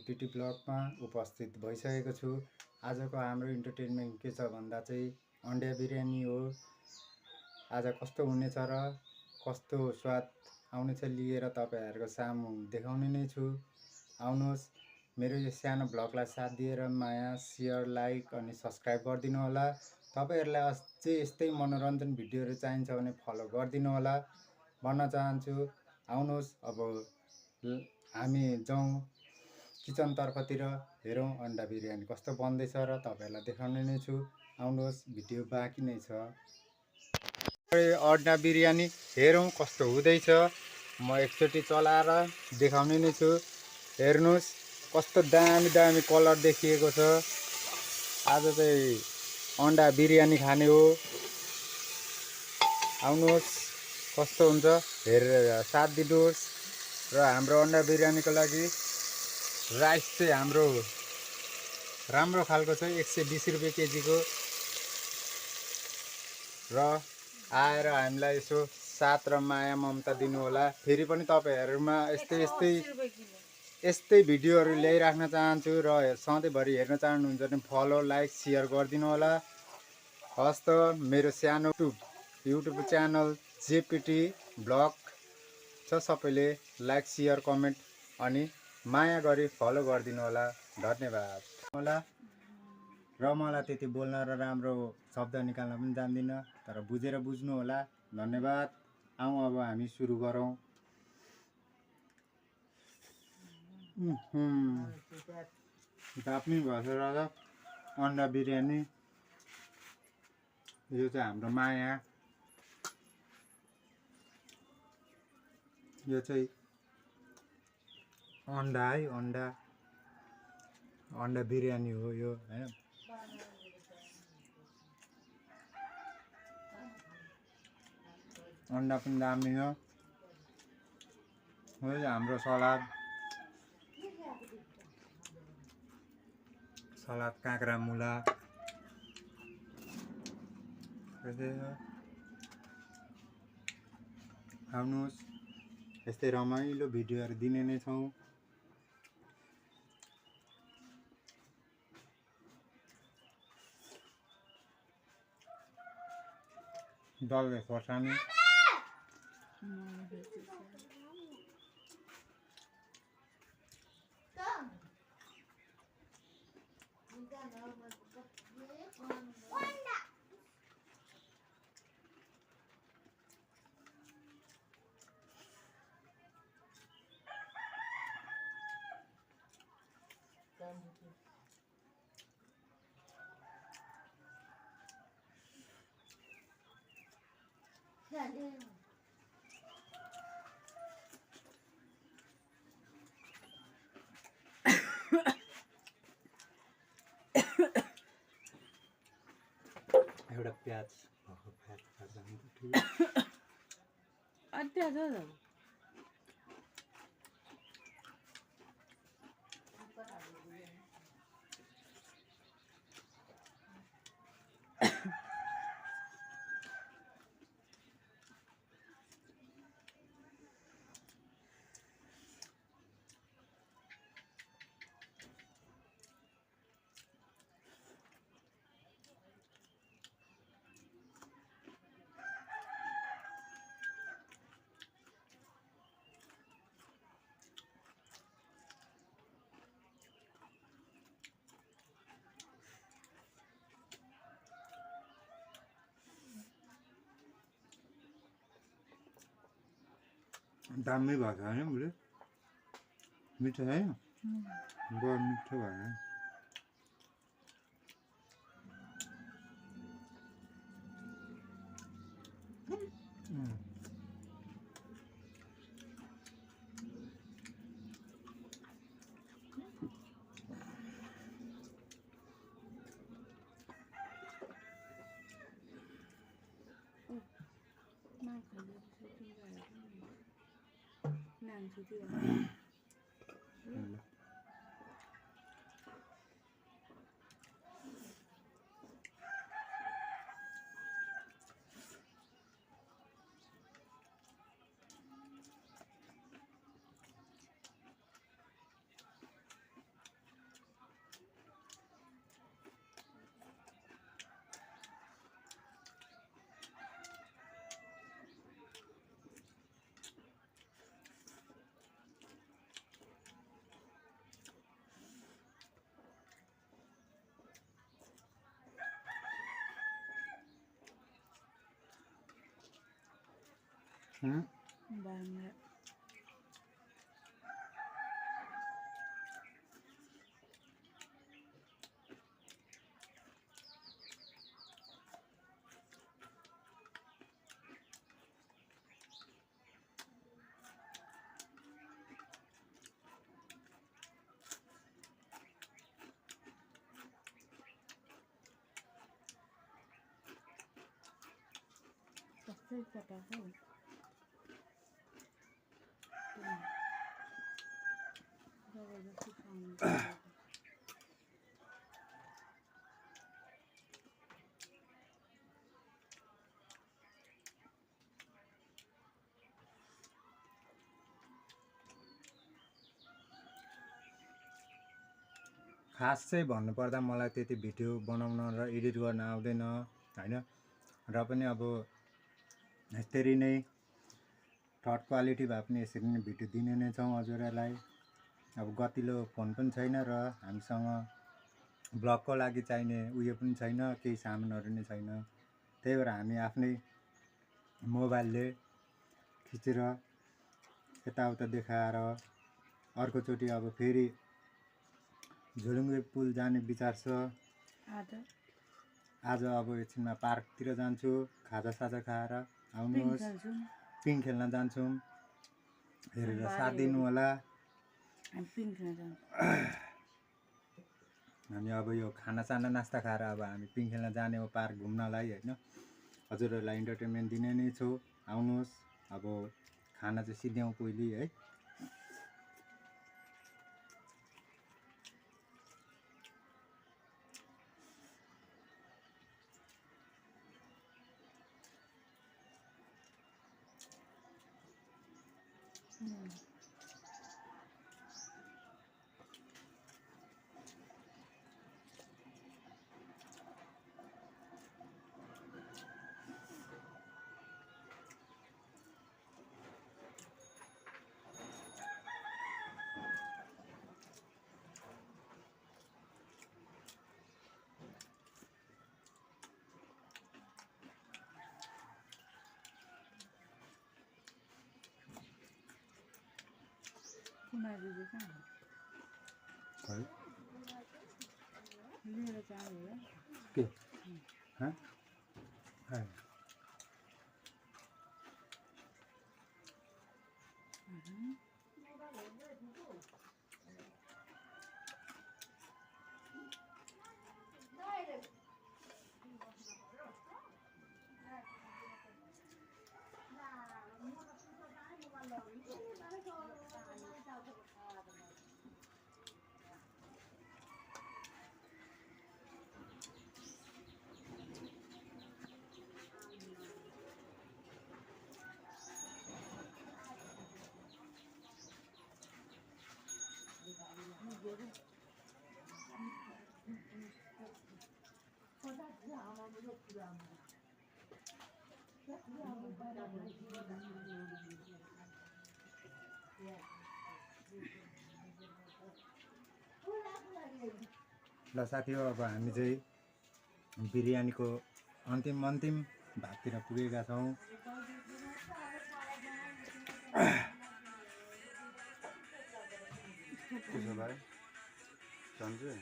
PT ब्लगमा उपस्थित भइसकेको छु। आजको हाम्रो इन्टरटेनमेन्ट के छ भन्दा चाहिँ अन्डा बिरयानी हो। आज कस्तो हुनेछ र कस्तो स्वाद आउनेछ लिएर तपाईँहरूको सामु देखाउने नै छु। आउनुहोस्, मेरो यो सानो ब्लगलाई साथ दिएर माया, सेयर, लाइक अनि सब्सक्राइब गरिदिनु होला। तपाईँहरूलाई अझै यस्तै मनोरञ्जन भिडियोहरू चाहिन्छ भने फलो गरिदिनु होला भन्न चाहन्छु। आउनुहोस्, अब हामी जाउँ किचनतर्फतिर, हेरौँ अन्डा बिरयानी कस्तो बन्दैछ र तपाईँहरूलाई देखाउने नै छु। आउनुहोस्, भिडियो बाँकी नै छ। अन्डा बिरयानी हेरौँ कस्तो हुँदैछ। म एकचोटि चलाएर देखाउने नै छु। हेर्नुहोस् कस्तो दामी दामी कलर देखिएको छ। आज चाहिँ अन्डा बिरयानी खाने हो। आउनुहोस् कस्तो हुन्छ हेरेर साथ दिनुहोस्। र हाम्रो अन्डा बिरयानीको लागि राइस चाहिँ हाम्रो राम्रो खालको छ, 120 रुपियाँ केजीको। र आएर हामीलाई यसो साथ र माया ममता दिनु होला। फेरि पनि तपाईँहरूमा यस्तै भिडियोहरू ल्याइराख्न चाहन्छु र सधैँभरि हेर्न चाहनुहुन्छ भने फलो, लाइक, सेयर गरिदिनु होला। हस् त, मेरो सानो युट्युब च्यानल जेपिटी ब्लग छ, सबैले लाइक, सेयर, कमेन्ट अनि माया गरी फलो गरिदिनु होला। धन्यवाद होला। र मलाई त्यति बोल्न र राम्रो शब्द निकाल्न पनि जान्दिनँ, तर बुझेर बुझ्नु होला। धन्यवाद। आउँ अब हामी सुरु गरौँ। दामी भएछ राजा अन्डा बिरयानी। यो चाहिँ हाम्रो माया। यो चाहिँ अन्डा है, अन्डा बिरयानी हो यो हैन। अन्डा पनि दामी हो। हाम्रो सलाद काँक्रा मुला आउनुहोस्, यस्तै रमाइलो भिडियोहरू दिने नै छौँ। डल्ले खोर्सानी, एउटा प्याज दामी भएको छ होइन बुढी? मिठो है, बरु मिठो भएन। बाङ्ला कस्तै चटाएको जबरजस्ती खानु खास चाहिँ भन्नुपर्दा मलाई त्यति भिडियो बनाउन र एडिट गर्न आउँदैन हैन र पनि अब यसरी नै थर्ड क्वालिटी भए पनि यसरी नै भिडियो दिने नै छौँ हजुरहरूलाई अब गतिलो फोन पनि छैन र हामीसँग ब्लगको लागि चाहिने उयो पनि छैन केही सामानहरू नै छैन त्यही भएर हामी आफ्नै मोबाइलले खिचेर यताउता देखाएर अर्कोचोटि अब फेरि झोलुङ्गे पुल जाने विचार छ आज अब एकछिनमा पार्कतिर जान्छु खाजासाजा खाएर आउनुहोस् पिङ खेल्न जान्छौँ हेरेर साथ दिनु होला हामी अब यो खानासाना नास्ता खाएर अब हामी पिङ खेल्न जाने हो पार्क घुम्नलाई होइन हजुरहरूलाई इन्टरटेनमेन्ट दिने नै छु आउनुहोस् अब खाना चाहिँ सिध्याउँ पहिले है के हाँ ल साथी हो अब हामी चाहिँ बिरयानीको अन्तिम भागतिर पुगेका छौँ त्यसो भए सन्जु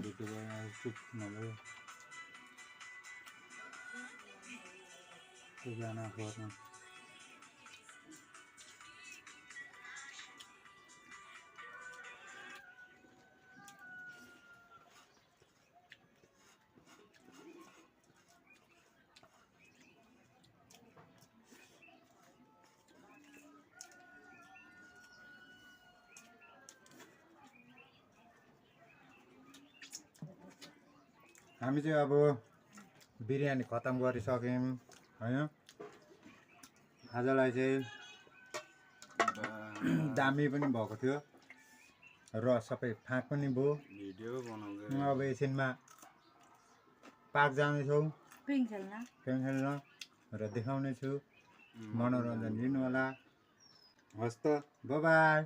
भेटे भयो चुप नभयो जाना पर्ने हामी चाहिँ अब बिरयानी खतम गरिसक्यौँ हैन आजलाई चाहिँ दामी पनि भएको थियो र सबै फाँक पनि भयो भिडियो बनाउँदै अब एकछिनमा पार्क जानेछौँ पिङ खेल्न गेम खेल्न र देखाउनेछु मनोरञ्जन लिनु होला हस् त बाई